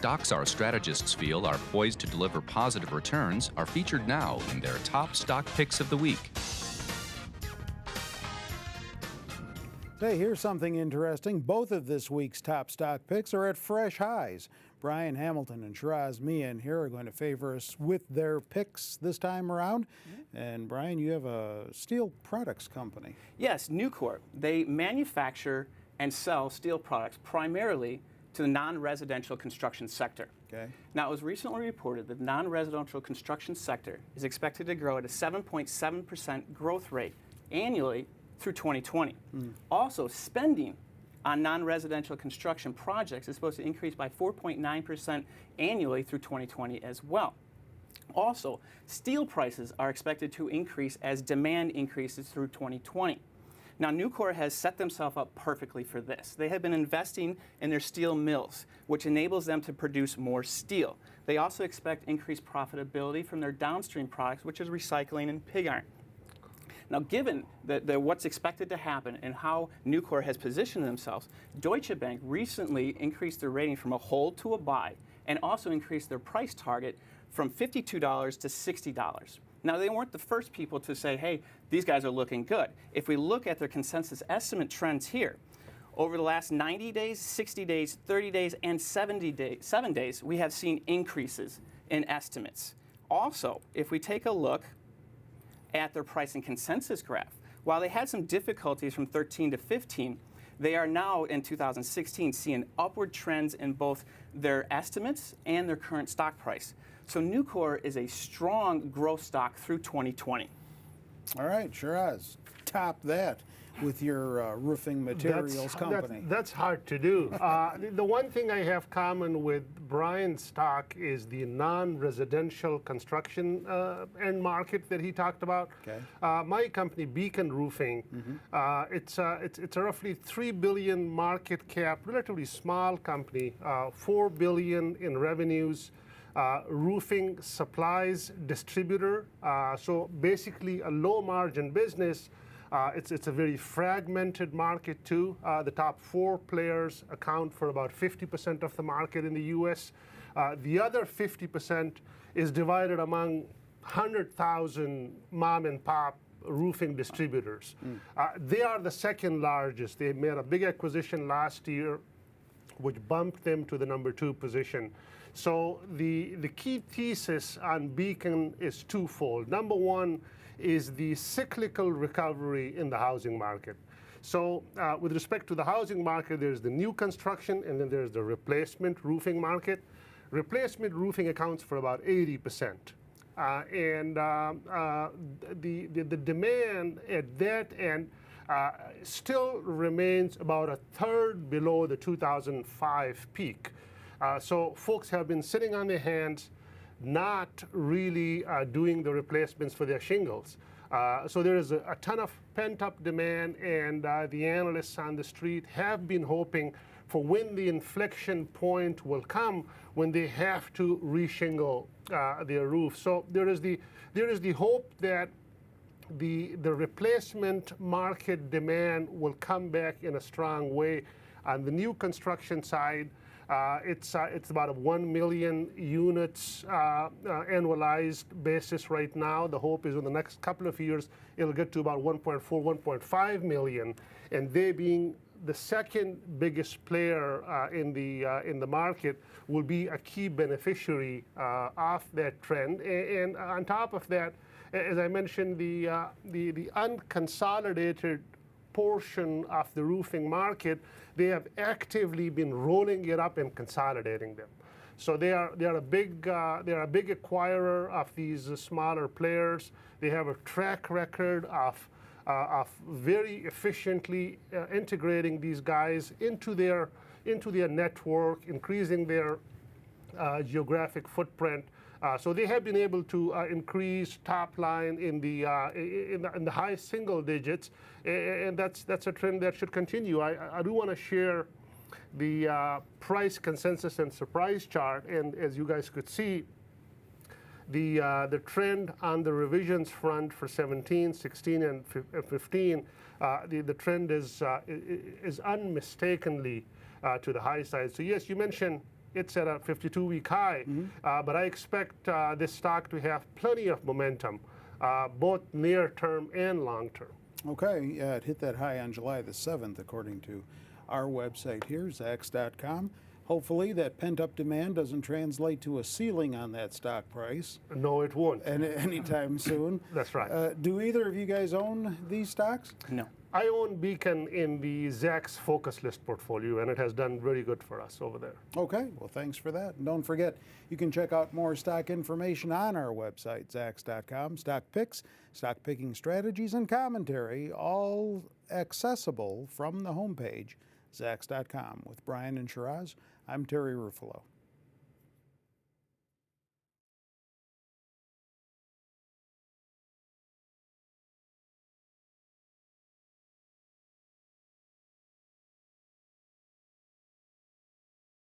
stocks our strategists feel are poised to deliver positive returns are featured now in their top stock picks of the week. Hey, here's something interesting. Both of this week's top stock picks are at fresh highs. Brian Hamilton and Shiraz Mian here are going to favor us with their picks this time around. And Brian, you have a steel products company. Yes, Nucor. They manufacture and sell steel products primarily to the non-residential construction sector. Okay. Now, it was recently reported that the non-residential construction sector is expected to grow at a 7.7% growth rate annually through 2020. Also, spending on non-residential construction projects is supposed to increase by 4.9% annually through 2020 as well. Also, steel prices are expected to increase as demand increases through 2020. Now, Nucor has set themselves up perfectly for this. They have been investing in their steel mills, which enables them to produce more steel. They also expect increased profitability from their downstream products, which is recycling and pig iron. Now, given what's expected to happen and how Nucor has positioned themselves, Deutsche Bank recently increased their rating from a hold to a buy and also increased their price target from $52 to $60. Now, they weren't the first people to say, hey, these guys are looking good. If we look at their consensus estimate trends here, over the last 90 days, 60 days, 30 days, and 7 days, we have seen increases in estimates. Also, if we take a look at their pricing consensus graph, while they had some difficulties from 13 to 15, they are now in 2016 seeing upward trends in both their estimates and their current stock price. So Nucor is a strong growth stock through 2020. All right, Shiraz, top that with your roofing materials company. That's hard to do. The one thing I have common with Brian's stock is the non-residential construction end market that he talked about. Okay. My company, Beacon Roofing, it's a roughly $3 billion market cap, relatively small company, $4 billion in revenues. Roofing supplies distributor, so basically a low margin business. It's a very fragmented market too. The top 4 players account for about 50% of the market in the US. The other 50% is divided among 100,000 mom and pop roofing distributors. They are the second largest. They made a big acquisition last year, which bumped them to the number 2 position. So the key thesis on Beacon is twofold. Number one is the cyclical recovery in the housing market. So with respect to the housing market, there's the new construction and then there's the replacement roofing market. Replacement roofing accounts for about 80%. The demand at that end still remains about a third below the 2005 peak. So folks have been sitting on their hands, not really doing the replacements for their shingles. So there is a ton of pent-up demand, and the analysts on the street have been hoping for when the inflection point will come when they have to reshingle their roof. So there is the hope that the replacement market demand will come back in a strong way. On the new construction side, it's about a 1 million units annualized basis right now. The hope is in the next couple of years it'll get to about 1.4, 1.5 million, and they being the second biggest player in the market will be a key beneficiary of that trend. And on top of that, as I mentioned, the unconsolidated portion of the roofing market, they have actively been rolling it up and consolidating them. So they are a big acquirer of these smaller players. They have a track record of very efficiently integrating these guys into their network, increasing their geographic footprint. So they have been able to increase top line in the high single digits, and that's a trend that should continue. I do want to share the price consensus and surprise chart, and as you guys could see, the trend on the revisions front for 17, 16, and 15, the trend is unmistakably to the high side. So yes, you mentioned It's at a 52-week high, but I expect this stock to have plenty of momentum, both near term and long term. Okay, yeah, it hit that high on July the 7th, according to our website here, Zacks.com. Hopefully that pent-up demand doesn't translate to a ceiling on that stock price. No, it won't. Anytime soon. That's right. Do either of you guys own these stocks? No. I own Beacon in the Zacks Focus List portfolio, and it has done really good for us over there. Okay, well, thanks for that. And don't forget, you can check out more stock information on our website, Zacks.com. Stock picks, stock picking strategies, and commentary, all accessible from the homepage, Zacks.com. With Brian and Shiraz, I'm Terry Ruffalo.